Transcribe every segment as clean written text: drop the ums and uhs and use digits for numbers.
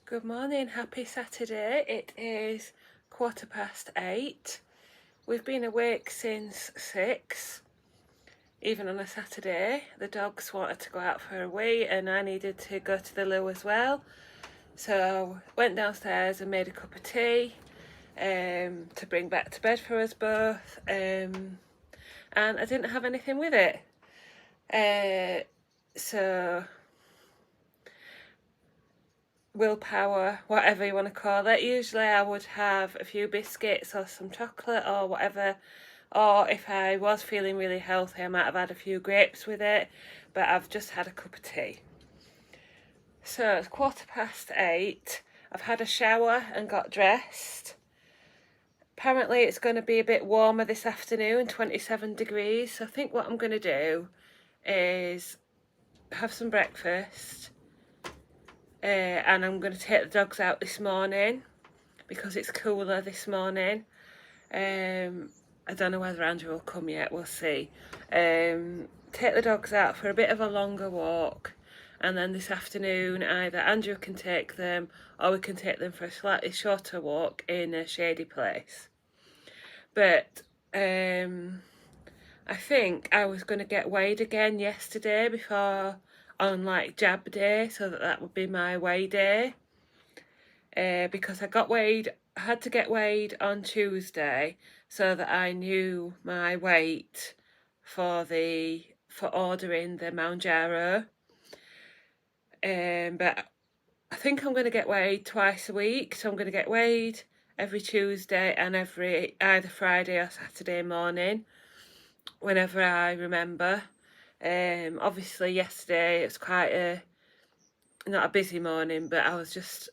Good morning, happy Saturday. It is 8:15. We've been awake since 6, even on a Saturday. The dogs wanted to go out for a wee and I needed to go to the loo as well. So went downstairs and made a cup of tea to bring back to bed for us both. And I didn't have anything with it. So willpower, whatever you want to call it. Usually I would have a few biscuits or some chocolate or whatever, or if I was feeling really healthy I might have had a few grapes with it, but I've just had a cup of tea. So it's 8:15. I've had a shower and got dressed. Apparently it's going to be a bit warmer this afternoon, 27 degrees, so I think what I'm going to do is have some breakfast. And I'm going to take the dogs out this morning because it's cooler this morning. I don't know whether Andrew will come yet, we'll see. Take the dogs out for a bit of a longer walk, and then this afternoon either Andrew can take them or we can take them for a slightly shorter walk in a shady place. But I think I was going to get weighed again yesterday before on like jab day, so that would be my weigh day, because I had to get weighed on Tuesday so that I knew my weight for ordering the Mounjaro. But I think I'm going to get weighed twice a week, so I'm going to get weighed every Tuesday and every either Friday or Saturday morning whenever I remember. Obviously yesterday it was quite not a busy morning, but I was just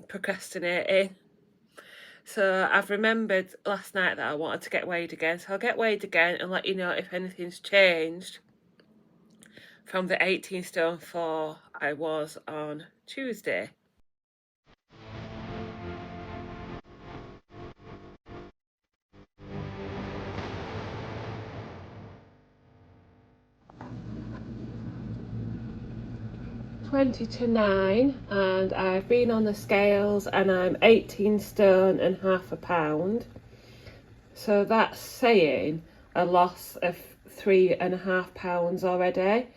procrastinating. So I've remembered last night that I wanted to get weighed again, so I'll get weighed again and let you know if anything's changed from the 18 stone 4 I was on Tuesday. Twenty to 9, and I've been on the scales and I'm 18 stone and half a pound. So that's saying a loss of 3.5 pounds already.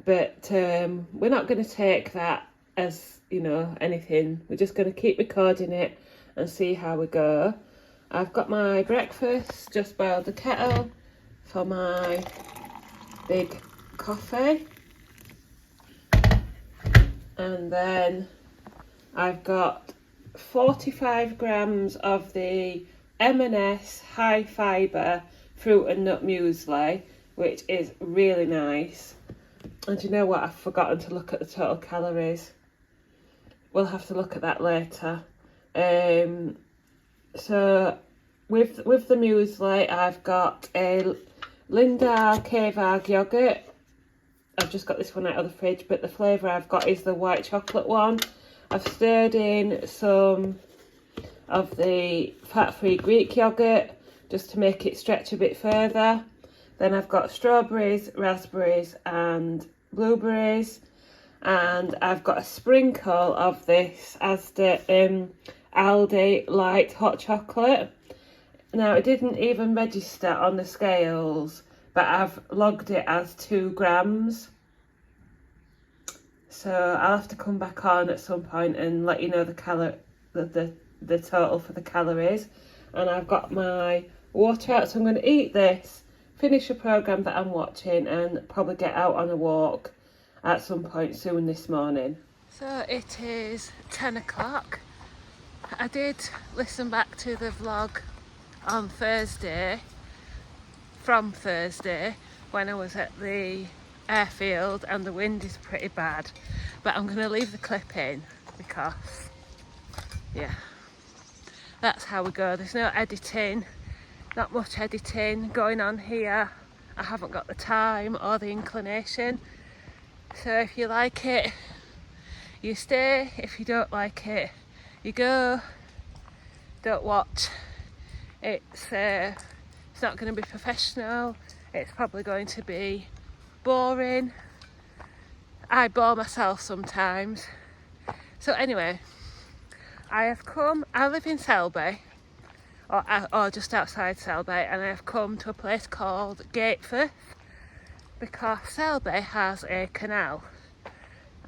But we're not going to take that as, anything. We're just going to keep recording it and see how we go. I've got my breakfast, just boiled the kettle for my big coffee. And then I've got 45 grams of the M&S high fibre fruit and nut muesli, which is really nice. And you know what, I've forgotten to look at the total calories. We'll have to look at that later. So with the muesli I've got a Lindar K-Varg yoghurt. I've just got this one out of the fridge, but the flavour I've got is the white chocolate one. I've stirred in some of the fat-free Greek yoghurt just to make it stretch a bit further. Then I've got strawberries, raspberries and blueberries. And I've got a sprinkle of this Asda Aldi light hot chocolate. Now it didn't even register on the scales, but I've logged it as 2 grams. So I'll have to come back on at some point and let you know the total for the calories. And I've got my water out, so I'm going to eat this, finish a programme that I'm watching and probably get out on a walk at some point soon this morning. So it is 10 o'clock. I did listen back to the vlog on from Thursday when I was at the airfield, and the wind is pretty bad, but I'm going to leave the clip in because that's how we go. There's no editing, not much editing going on here. I haven't got the time or the inclination. So if you like it, you stay. If you don't like it, you go. Don't watch. It's not going to be professional. It's probably going to be boring. I bore myself sometimes. So anyway, I live in Selby, or just outside Selby, and I have come to a place called Gateford because Selby has a canal,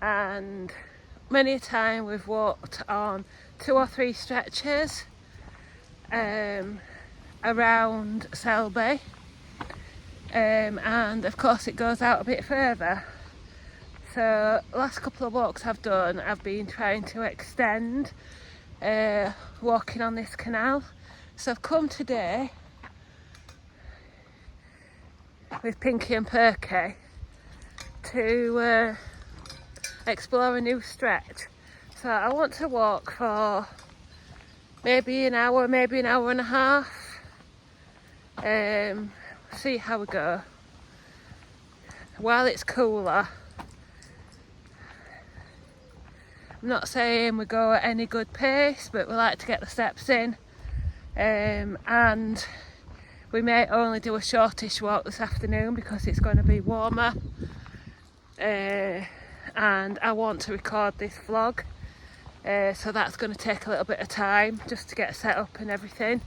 and many a time we've walked on 2 or 3 stretches around Selby, and of course it goes out a bit further. So last couple of walks I've done, I've been trying to extend walking on this canal. So I've come today with Pinky and Perky to explore a new stretch. So I want to walk for maybe an hour and a half. See how we go. While it's cooler, I'm not saying we go at any good pace, but we like to get the steps in. And we may only do a shortish walk this afternoon because it's going to be warmer. And I want to record this vlog. So that's going to take a little bit of time just to get set up and everything.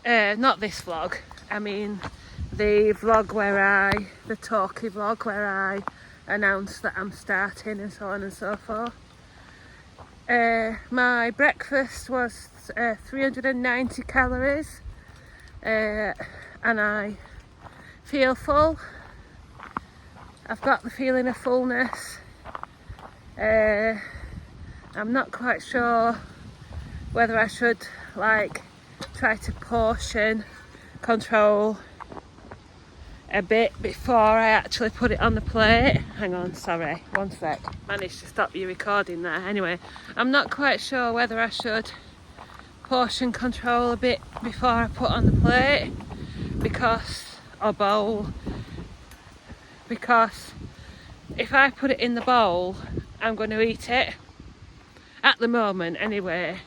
Not this vlog, I mean the vlog the talky vlog where I announce that I'm starting and so on and so forth. My breakfast was 390 calories and I feel full. I've got the feeling of fullness. I'm not quite sure whether I should try to portion control a bit before I actually put it on the plate. Hang on, sorry, one sec. Managed to stop you recording there. Anyway, I'm not quite sure whether I should portion control a bit before I put on the plate or bowl, because if I put it in the bowl, I'm going to eat it. At the moment, anyway,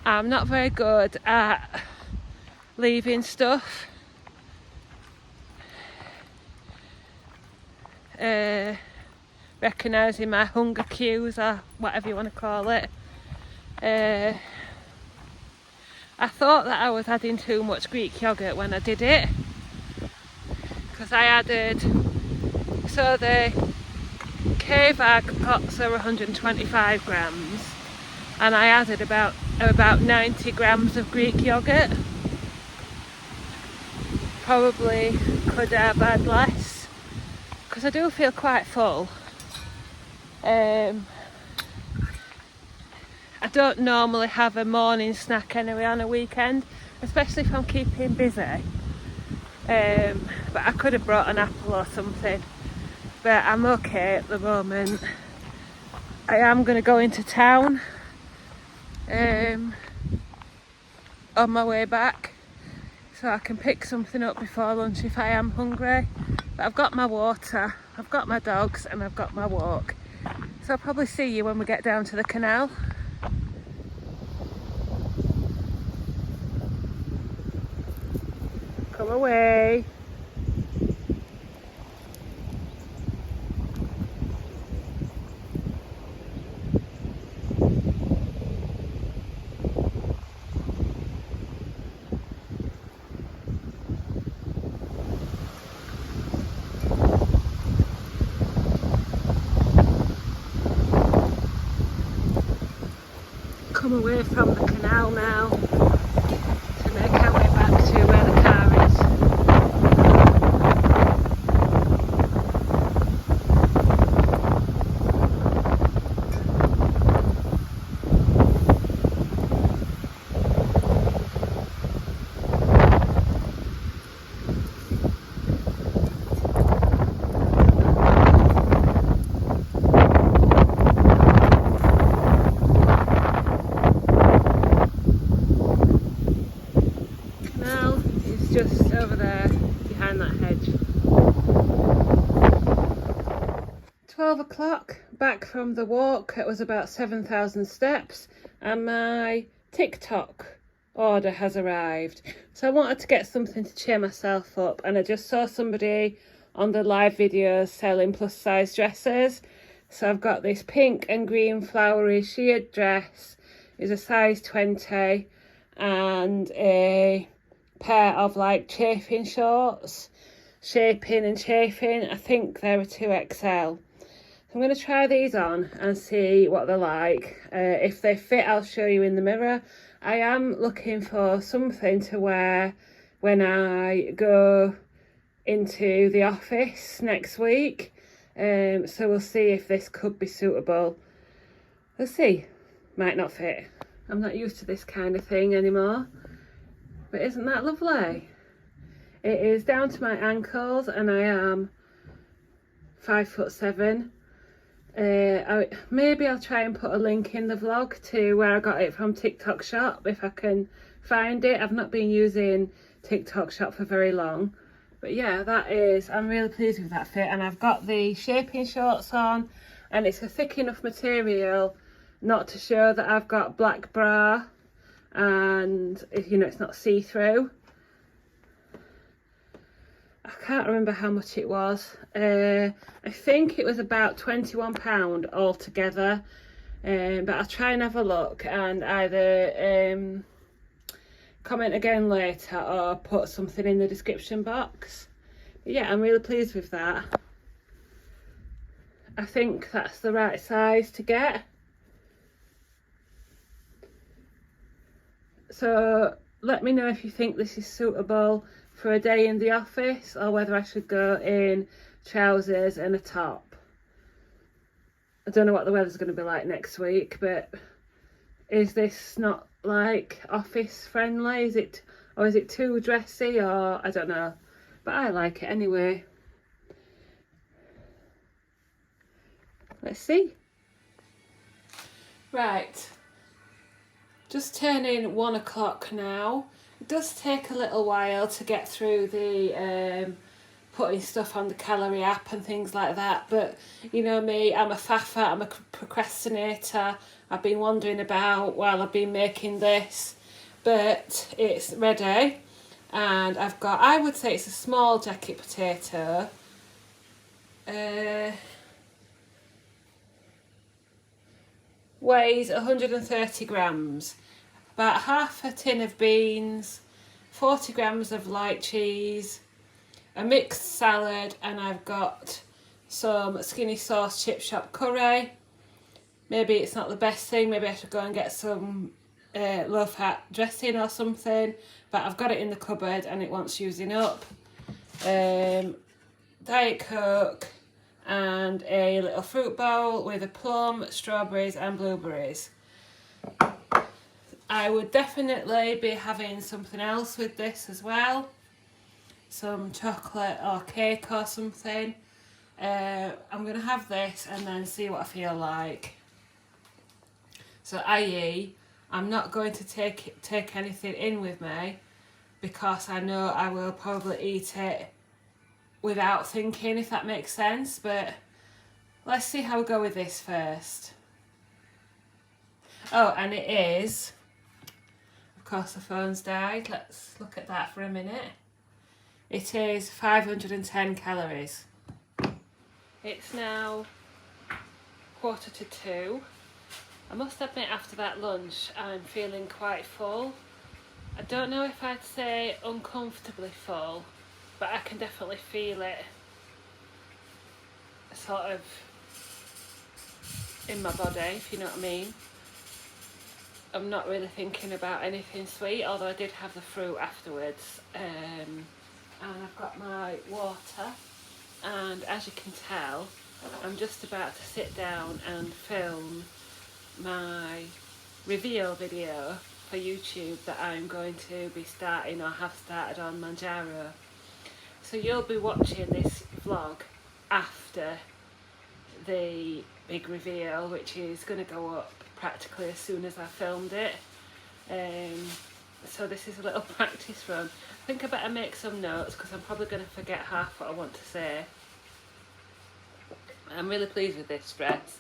I'm not very good at leaving stuff. Recognising my hunger cues or whatever you want to call it. I thought that I was adding too much Greek yogurt when I did it, because I added, so the K-Bag pots are 125 grams and I added about 90 grams of Greek yogurt. Probably could have had less because I do feel quite full. I don't normally have a morning snack anyway on a weekend, especially if I'm keeping busy. But I could have brought an apple or something, but I'm okay at the moment. I am going to go into town on my way back, so I can pick something up before lunch if I am hungry. But I've got my water, I've got my dogs, and I've got my walk. So I'll probably see you when we get down to the canal. Come away. Come away from the canal now to make our way back to where the car is. Just over there behind that hedge. 12 o'clock, back from the walk. It was about 7,000 steps and my TikTok order has arrived. So I wanted to get something to cheer myself up, and I just saw somebody on the live videos selling plus size dresses. So I've got this pink and green flowery sheared dress, is a size 20, and a pair of like chafing shorts, shaping and chafing. I think they're a 2XL. I'm going to try these on and see what they're like. If they fit, I'll show you in the mirror. I am looking for something to wear when I go into the office next week. So we'll see if this could be suitable. Let's see. Might not fit. I'm not used to this kind of thing anymore. But isn't that lovely? It is down to my ankles and I am 5'7". Maybe I'll try and put a link in the vlog to where I got it from TikTok Shop if I can find it. I've not been using TikTok Shop for very long. But yeah, I'm really pleased with that fit. And I've got the shaping shorts on, and it's a thick enough material not to show that I've got black bra, and you know, it's not see-through. I can't remember how much it was. I think it was about £21 altogether. But I'll try and have a look and either comment again later or put something in the description box. But yeah, I'm really pleased with that. I think that's the right size to get. So let me know if you think this is suitable for a day in the office or whether I should go in trousers and a top. I don't know what the weather's going to be like next week, but is this not like office friendly? Is it too dressy, or I don't know, but I like it anyway. Let's see. Right, just turning 1 o'clock now. It does take a little while to get through the putting stuff on the calorie app and things like that, but you know me, I'm a faffer, I'm a procrastinator. I've been wandering about while I've been making this, but it's ready. And I've got, I would say it's a small jacket potato. Weighs 130 grams. About half a tin of beans, 40 grams of light cheese, a mixed salad, and I've got some skinny sauce chip shop curry. Maybe it's not the best thing, maybe I should go and get some low fat dressing or something, but I've got it in the cupboard and it wants using up. Diet Coke and a little fruit bowl with a plum, strawberries and blueberries. I would definitely be having something else with this as well. Some chocolate or cake or something. I'm going to have this and then see what I feel like. So i.e. I'm not going to take anything in with me because I know I will probably eat it without thinking, if that makes sense. But let's see how we go with this first. Oh, and it is, of course the phone's died. Let's look at that for a minute. It is 510 calories. It's now 1:45. I must admit, after that lunch, I'm feeling quite full. I don't know if I'd say uncomfortably full, but I can definitely feel it sort of in my body, if you know what I mean. I'm not really thinking about anything sweet, although I did have the fruit afterwards. And I've got my water, and as you can tell, I'm just about to sit down and film my reveal video for YouTube that I'm going to be starting or have started on Mounjaro. So you'll be watching this vlog after the big reveal, which is going to go up practically as soon as I filmed it. So this is a little practice run. I think I better make some notes because I'm probably going to forget half what I want to say. I'm really pleased with this dress.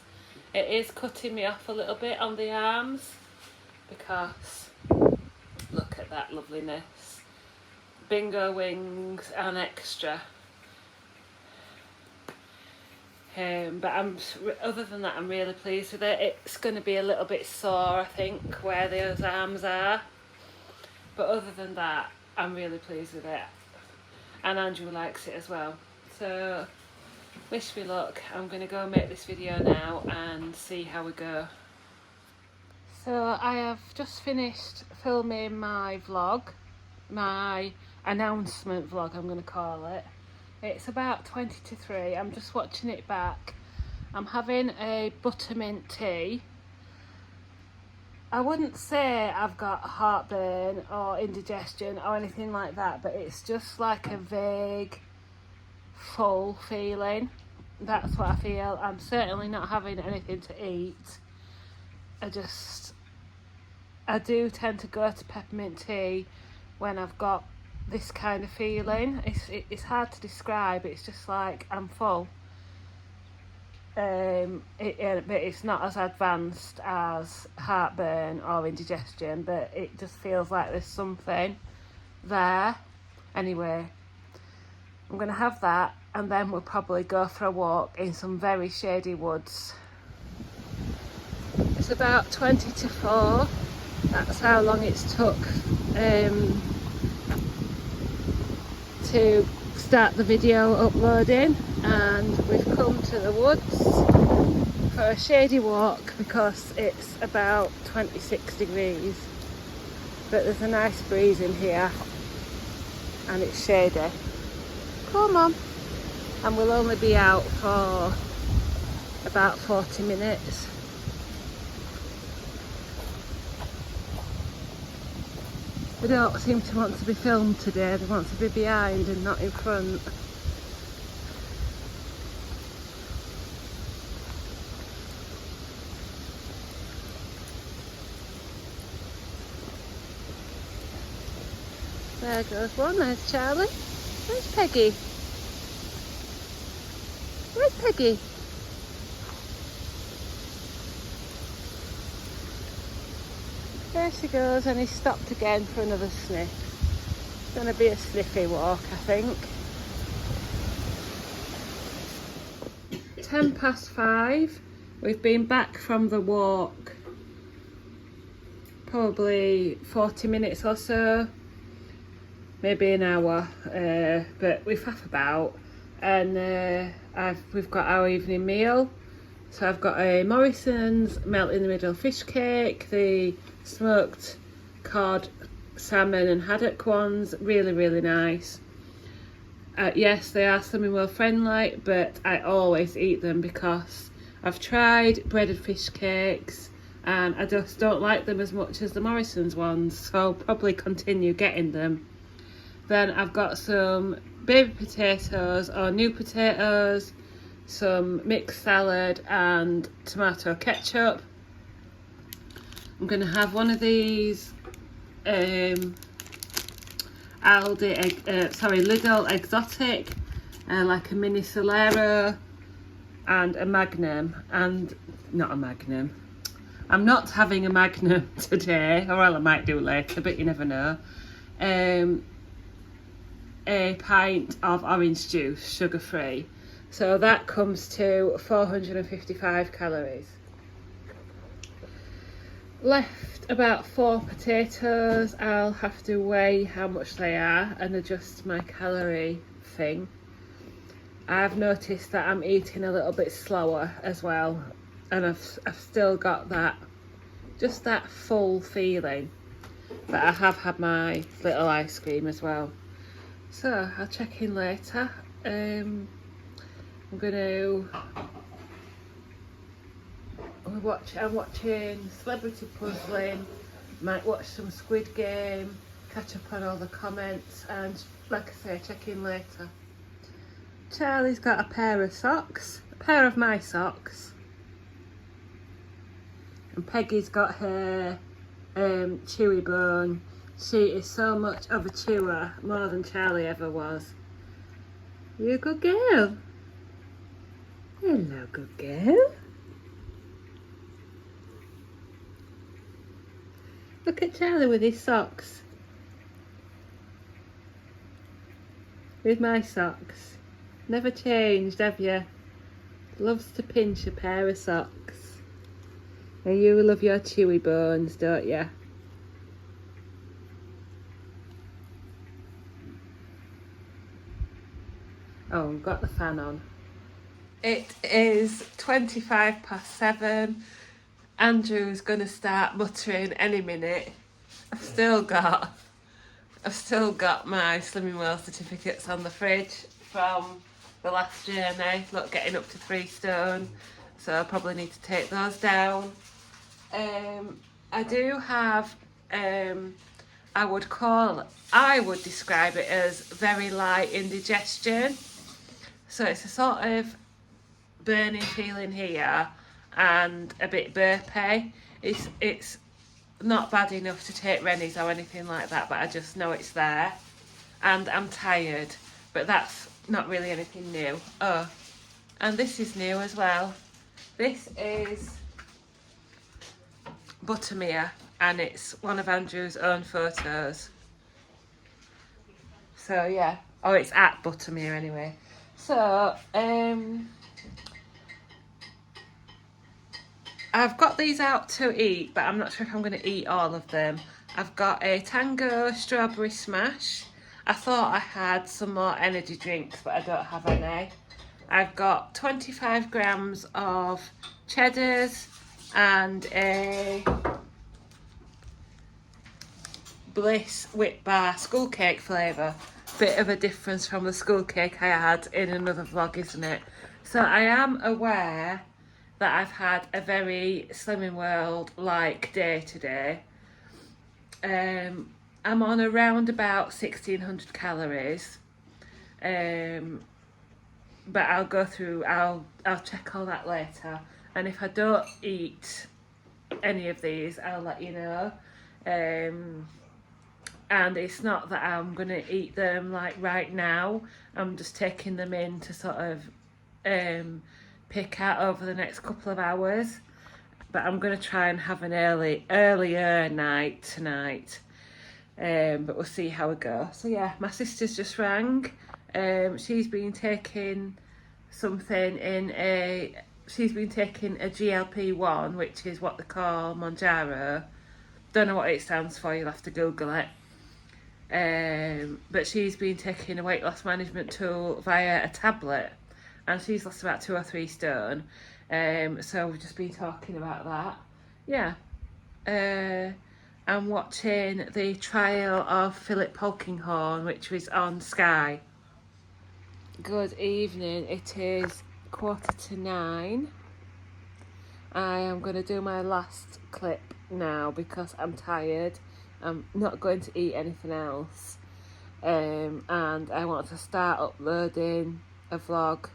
It is cutting me off a little bit on the arms because look at that loveliness. Bingo wings and extra. But other than that, I'm really pleased with it. It's going to be a little bit sore, I think, where those arms are. But other than that, I'm really pleased with it. And Andrew likes it as well. So, wish me luck. I'm going to go make this video now and see how we go. So, I have just finished filming my vlog. My announcement vlog, I'm going to call it. It's about 20 to 3. I'm just watching it back. I'm having a buttermint tea. I wouldn't say I've got heartburn or indigestion or anything like that, but it's just like a vague, full feeling. That's what I feel. I'm certainly not having anything to eat. I do tend to go to peppermint tea when I've got this kind of feeling. It's hard to describe. It's just like I'm full. But it's not as advanced as heartburn or indigestion, but it just feels like there's something there. Anyway, I'm going to have that, and then we'll probably go for a walk in some very shady woods. It's about 20 to 4. That's how long it's took to start the video uploading, and we've come to the woods for a shady walk because it's about 26 degrees, but there's a nice breeze in here and it's shady. Come on. And we'll only be out for about 40 minutes. They don't seem to want to be filmed today. They want to be behind and not in front. There goes one. There's Charlie. Where's Peggy? Where's Peggy? There she goes, and he stopped again for another sniff. It's going to be a sniffy walk, I think. 5:10. We've been back from the walk probably 40 minutes or so, maybe an hour, but we've faff about, and we've got our evening meal. So I've got a Morrison's melt in the middle fish cake, the smoked cod, salmon and haddock ones, really nice. Yes, they are Slimming World friendly, but I always eat them because I've tried breaded fish cakes and I just don't like them as much as the Morrison's ones, so I'll probably continue getting them. Then I've got some baby potatoes or new potatoes, some mixed salad and tomato ketchup. I'm going to have one of these Lidl exotic, like a mini Solero and a Magnum, and not a Magnum. I'm not having a Magnum today, or well I might do later, but you never know. A pint of orange juice, sugar free. So that comes to 455 calories. Left about 4 potatoes. I'll have to weigh how much they are and adjust my calorie thing. I've noticed that I'm eating a little bit slower as well, and I've still got just that full feeling, but I have had my little ice cream as well. So I'll check in later. I'm watching Celebrity Puzzling, might watch some Squid Game, catch up on all the comments, and like I say, check in later. Charlie's got a pair of socks, a pair of my socks, and Peggy's got her chewy bone. She is so much of a chewer, more than Charlie ever was. You a good girl? Hello, good girl. Look at Charlie with his socks. With my socks. Never changed, have you? Loves to pinch a pair of socks. And you love your chewy bones, don't you? Oh, I've got the fan on. It is 7:25. Andrew's gonna start muttering any minute. I've still got my Slimming World certificates on the fridge from the last journey. Look, getting up to 3 stone. So I probably need to take those down. I do have, I would describe it as very light indigestion. So it's a sort of burning feeling here and a bit burpy. It's not bad enough to take Rennies or anything like that, but I just know it's there. And I'm tired, but that's not really anything new. Oh, and this is new as well. This is Buttermere, and it's one of Andrew's own photos. So yeah, oh, it's at Buttermere anyway. So I've got these out to eat, but I'm not sure if I'm going to eat all of them. I've got a Tango strawberry smash. I thought I had some more energy drinks, but I don't have any. I've got 25 grams of cheddars and a Bliss whip bar school cake flavour. Bit of a difference from the school cake I had in another vlog, isn't it? So I am aware that I've had a very Slimming World like day today. I'm on around about 1600 calories. But I'll go through, I'll check all that later. And if I don't eat any of these, I'll let you know. And it's not that I'm going to eat them like right now. I'm just taking them in to sort of pick out over the next couple of hours. But I'm going to try and have an earlier night tonight. But we'll see how we go. So yeah, my sister's just rang. She's been taking a GLP-1, which is what they call Mounjaro. Don't know what it stands for, you'll have to Google it. But she's been taking a weight loss management tool via a tablet, and she's lost about 2 or 3 stone. So we've just been talking about that. Yeah. I'm watching the trial of Philip Polkinghorne, which was on Sky. Good evening, it is 8:45. I am going to do my last clip now because I'm tired. I'm not going to eat anything else. And I want to start uploading a vlog.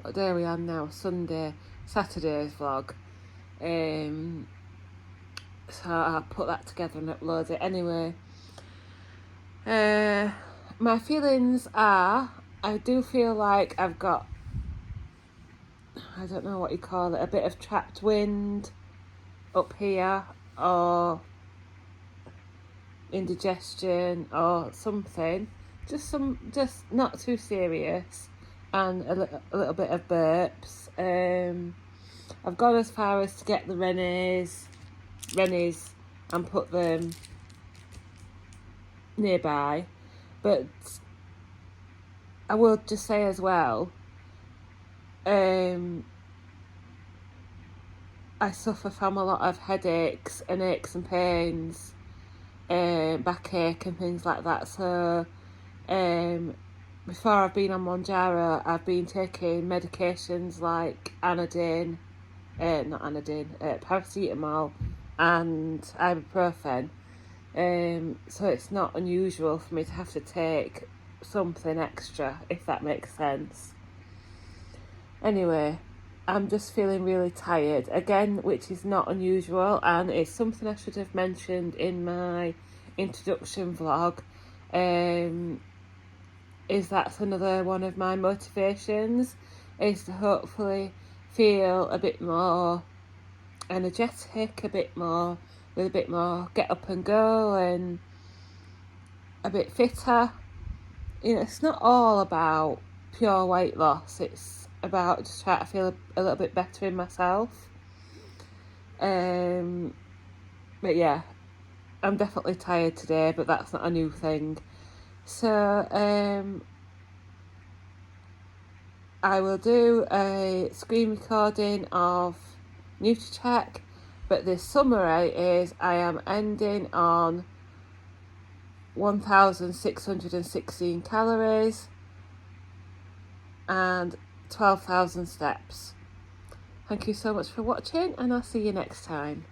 What day are we on now? Saturday's vlog. So I'll put that together and upload it. Anyway, my feelings are, I do feel like I've got, I don't know what you call it, a bit of trapped wind up here, or indigestion or something. Just not too serious, and a little bit of burps. I've gone as far as to get the Rennies and put them nearby, but I will just say as well, I suffer from a lot of headaches and aches and pains, backache and things like that. So before I've been on Mounjaro, I've been taking medications like paracetamol and ibuprofen. So it's not unusual for me to have to take something extra, if that makes sense. Anyway, I'm just feeling really tired again, which is not unusual, and it's something I should have mentioned in my introduction vlog. Is that's another one of my motivations, is to hopefully feel a bit more energetic, with a bit more get up and go, and a bit fitter. You know, it's not all about pure weight loss. It's about just trying to feel a little bit better in myself. But yeah, I'm definitely tired today, but that's not a new thing. So I will do a screen recording of NutriCheck, but the summary is I am ending on 1,616 calories and 12,000 steps. Thank you so much for watching, and I'll see you next time.